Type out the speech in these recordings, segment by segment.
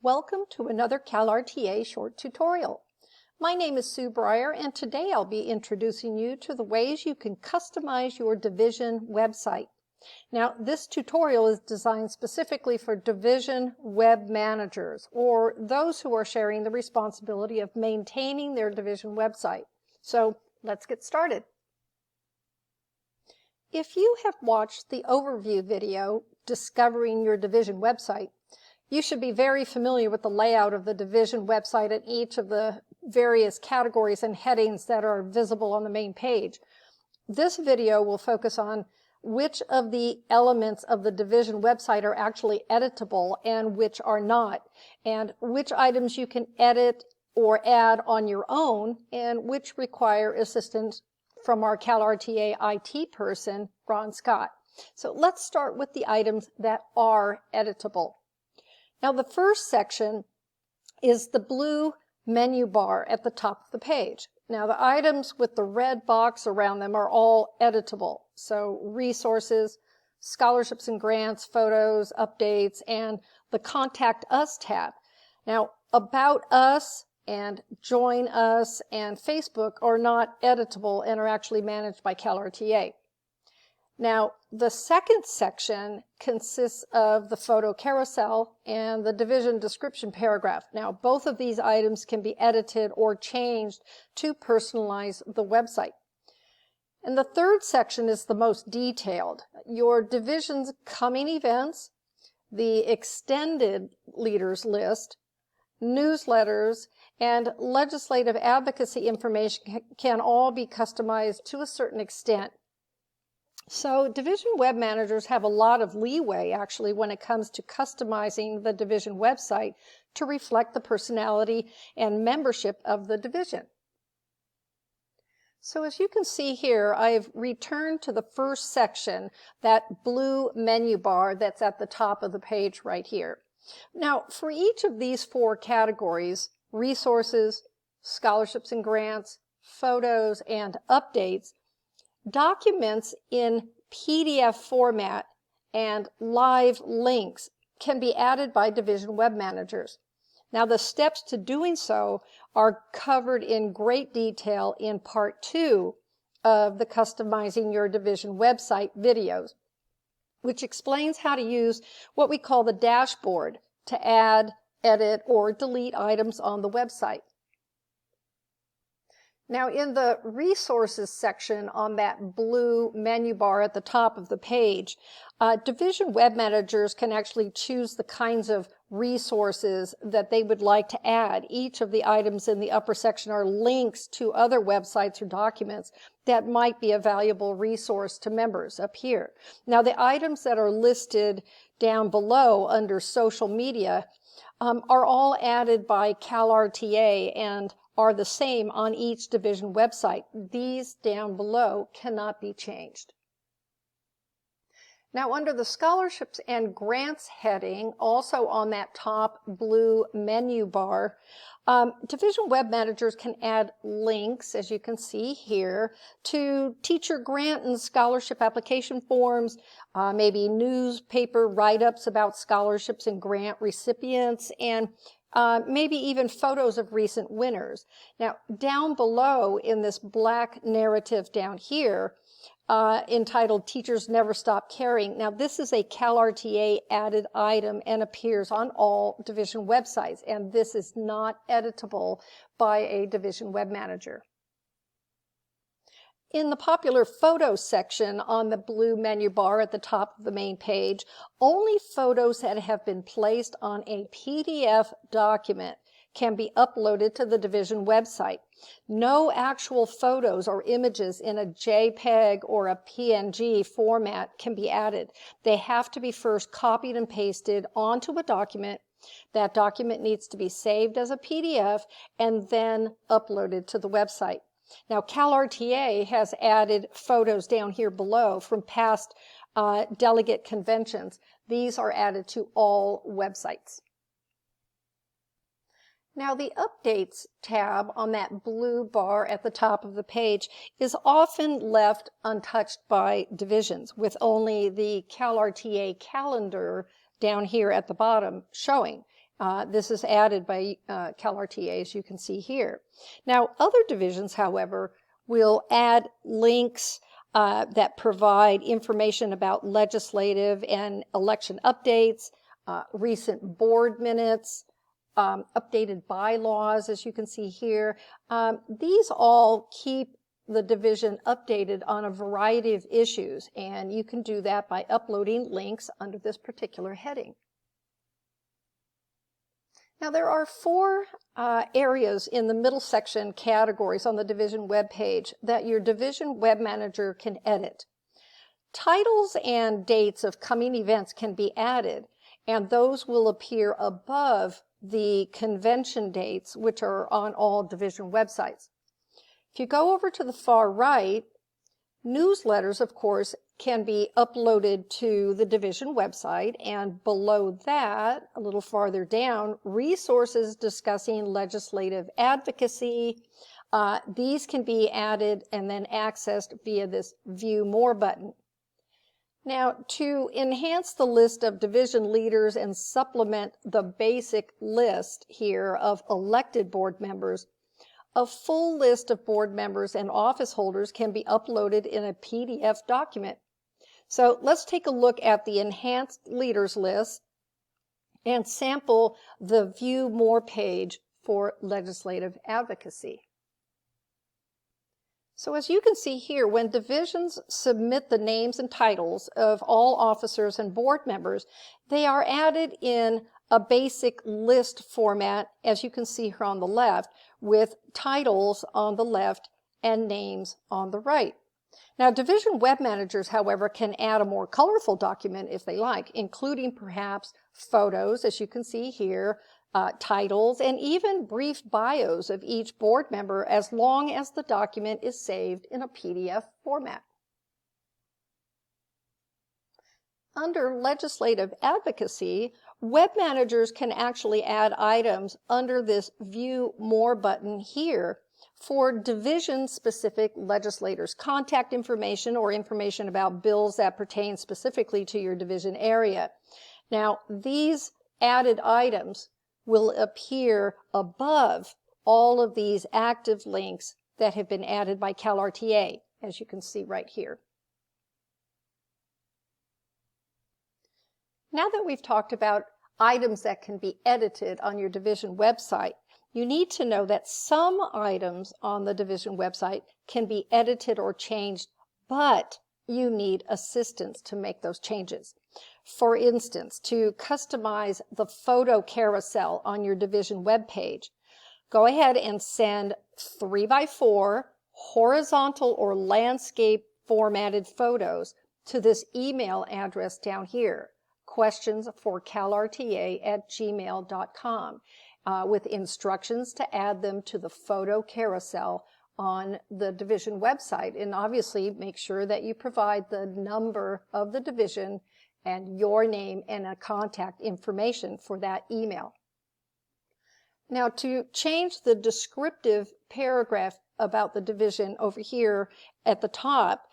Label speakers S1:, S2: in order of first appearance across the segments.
S1: Welcome to another CalRTA short tutorial. My name is Sue Breyer, and today I'll be introducing you to the ways you can customize your Division website. Now, this tutorial is designed specifically for Division web managers, or those who are sharing the responsibility of maintaining their Division website. So, let's get started. If you have watched the overview video, Discovering Your Division Website, you should be very familiar with the layout of the Division website and each of the various categories and headings that are visible on the main page. This video will focus on which of the elements of the Division website are actually editable and which are not, and which items you can edit or add on your own, and which require assistance from our CalRTA IT person, Ron Scott. So let's start with the items that are editable. Now, the first section is the blue menu bar at the top of the page. Now, the items with the red box around them are all editable. So, resources, scholarships and grants, photos, updates, and the Contact Us tab. Now, About Us and Join Us and Facebook are not editable and are actually managed by CalRTA. Now, the second section consists of the photo carousel and the Division description paragraph. Now, both of these items can be edited or changed to personalize the website. And the third section is the most detailed. Your Division's coming events, the extended leaders list, newsletters, and legislative advocacy information can all be customized to a certain extent. So Division web managers have a lot of leeway actually when it comes to customizing the Division website to reflect the personality and membership of the Division. So as you can see here, I've returned to the first section, that blue menu bar that's at the top of the page right here. Now, for each of these four categories, resources, scholarships and grants, photos, and updates, documents in PDF format and live links can be added by Division web managers. Now, the steps to doing so are covered in great detail in part 2 of the Customizing Your Division website videos, which explains how to use what we call the dashboard to add, edit, or delete items on the website. Now, in the resources section on that blue menu bar at the top of the page, Division web managers can actually choose the kinds of resources that they would like to add. Each of the items in the upper section are links to other websites or documents that might be a valuable resource to members up here. Now, the items that are listed down below under social media are all added by CalRTA and are the same on each Division website. These down below cannot be changed. Now, under the scholarships and grants heading, also on that top blue menu bar, Division web managers can add links, as you can see here, to teacher grant and scholarship application forms, maybe newspaper write-ups about scholarships and grant recipients, and maybe even photos of recent winners. Now, down below in this black narrative down here, entitled Teachers Never Stop Caring. Now, this is a CalRTA added item and appears on all Division websites, and this is not editable by a Division web manager. In the popular photos section on the blue menu bar at the top of the main page, only photos that have been placed on a PDF document can be uploaded to the Division website. No actual photos or images in a JPEG or a PNG format can be added. They have to be first copied and pasted onto a document. That document needs to be saved as a PDF and then uploaded to the website. Now, CalRTA has added photos down here below from past delegate conventions. These are added to all websites. Now, the Updates tab on that blue bar at the top of the page is often left untouched by divisions, with only the CalRTA calendar down here at the bottom showing. This is added by CalRTA, as you can see here. Now, other divisions, however, will add links that provide information about legislative and election updates, recent board minutes, updated bylaws, as you can see here. These all keep the division updated on a variety of issues, and you can do that by uploading links under this particular heading. Now, there are four areas in the middle section categories on the division web page that your division web manager can edit. Titles and dates of coming events can be added, and those will appear above the convention dates, which are on all division websites. If you go over to the far right, newsletters, of course, can be uploaded to the division website, and below that, a little farther down, resources discussing legislative advocacy. These can be added and then accessed via this View More button. Now, to enhance the list of division leaders and supplement the basic list here of elected board members, a full list of board members and office holders can be uploaded in a PDF document. So let's take a look at the enhanced leaders list and sample the View More page for legislative advocacy. So as you can see here, when divisions submit the names and titles of all officers and board members, they are added in a basic list format, as you can see here on the left, with titles on the left and names on the right. Now, division web managers, however, can add a more colorful document if they like, including perhaps photos, as you can see here, titles, and even brief bios of each board member, as long as the document is saved in a PDF format. Under legislative advocacy, web managers can actually add items under this View More button here for division-specific legislators, contact information or information about bills that pertain specifically to your division area. Now, these added items will appear above all of these active links that have been added by CalRTA, as you can see right here. Now that we've talked about items that can be edited on your division website, you need to know that some items on the division website can be edited or changed, but you need assistance to make those changes. For instance, to customize the photo carousel on your division web page, go ahead and send 3x4 horizontal or landscape formatted photos to this email address down here, questionsforcalrta@gmail.com, with instructions to add them to the photo carousel on the division website. And obviously make sure that you provide the number of the division and your name and a contact information for that email. Now, to change the descriptive paragraph about the division over here at the top,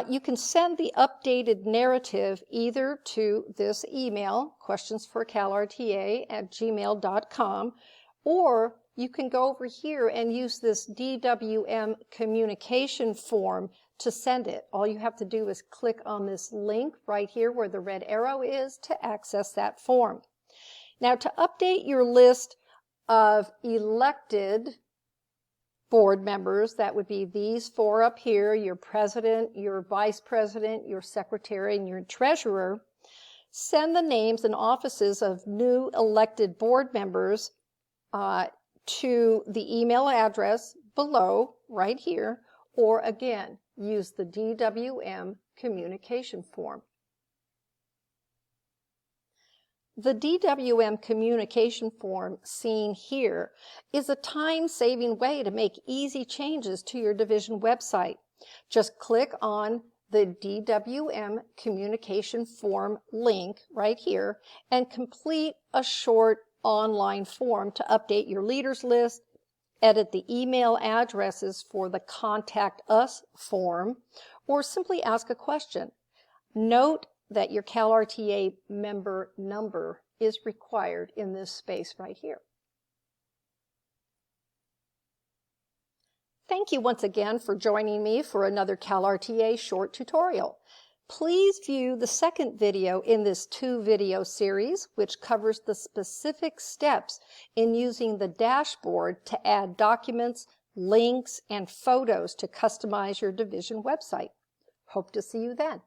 S1: you can send the updated narrative either to this email, questionsforcalrta@gmail.com, or you can go over here and use this DWM communication form to send it. All you have to do is click on this link right here where the red arrow is to access that form. Now, to update your list of elected board members, that would be these four up here, your president, your vice president, your secretary, and your treasurer, send the names and offices of new elected board members to the email address below, right here, or again, use the DWM communication form. The DWM communication form seen here is a time-saving way to make easy changes to your division website. Just click on the DWM communication form link right here and complete a short online form to update your leaders list, edit the email addresses for the Contact Us form, or simply ask a question. Note that your CalRTA member number is required in this space right here. Thank you once again for joining me for another CalRTA short tutorial. Please view the second video in this 2-video series, which covers the specific steps in using the dashboard to add documents, links, and photos to customize your division website. Hope to see you then.